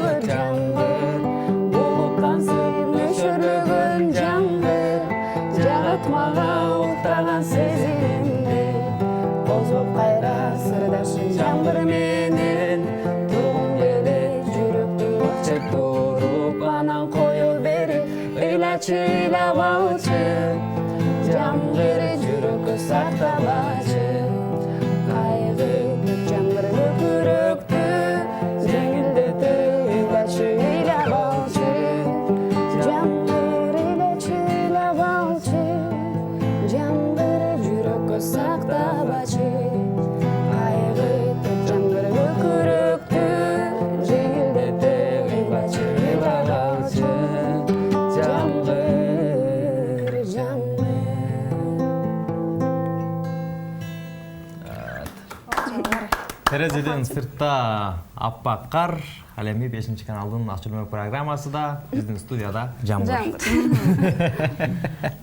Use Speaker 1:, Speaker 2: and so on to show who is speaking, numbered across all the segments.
Speaker 1: жамгыр жамгыр булуктансып нөшөрлөгөн жамгыр жагат мага уктаган сезимимди козгоп кайра сырдашым жамгыр менен тургум эле жүрөктү окчеп туруп анан кое берип ыйлачы ыйлабаучу жамгыр жүрөккө сактабачы кайгы жамгыр көкүрөктү жеңилдетип ыйлачы ыйлабаучу жамгыр ыйлачы ыйлабаучу жамгыр жүрөккө сактабачы кайгы жамгыр көкүрөктү жеңилдетип ыйлачы ыйлабаучу жамгыр жамгыр.
Speaker 2: Терезеден сыртта аппак кар, ал эми 5-каналдын ачылма программасында биздин студияда жамгыр.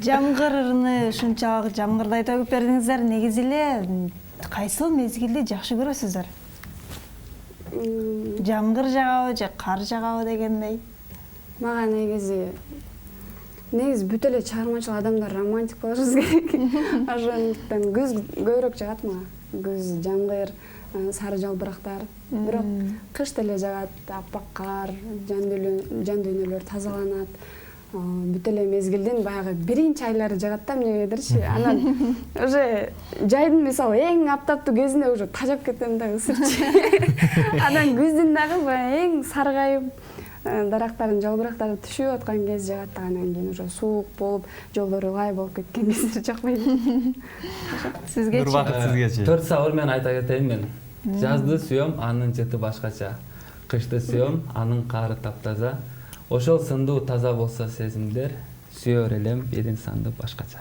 Speaker 3: Жамгырны ушунчалык жамгырдай төгүп бердиңиздер. Негизи эле кайсыл мезгилди жакшы көрөсүздөр? Жамгыр жагабы же кар жагабы дегендей?
Speaker 1: Мага негизи бүт эле чыгармачыл адамдар романтик болушубуз керек. Ошондуктан күз көбүрөөк жагат мага. Күз, жамгыр, сары жалбырактар. Бирок кыш деле жагат, аппак кар, жан дүйнөлөр тазаланат. Бүт эле мезгилдин баягы биринчи айлары жагат да эмнегедирчи. Анан уже жайдын мисалы эң аптаптуу кезинде уже тажап кетем да ысырчы. Анан күздүн дагы баягы эң саргайып дарактардын жалбырактары түшүп аткан кез жагат да, анан кийин уже суук болуп, жолдору лай болуп кеткен кездер жакпайт.
Speaker 3: Сизгечи?
Speaker 2: Бир вакыт сизгечи.
Speaker 4: 4 сабыр менен айта кетейин мен. Жазды сүйөм, анын жыты башкача. Кышты сүйөм, анын кары таптаза. Ошол сындуу таза болсо сезимдер, сүйөр элем бир инсанды башкача.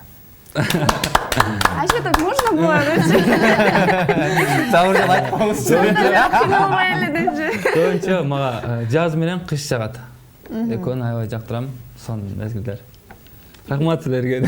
Speaker 1: А что так можно было?
Speaker 2: Сабыржан айтпаңызчы.
Speaker 4: Көбүнчө мага жаз менен кыш жагат. Экөөнү аябай жактырам, сон мезгилдер. Рахмат силерге.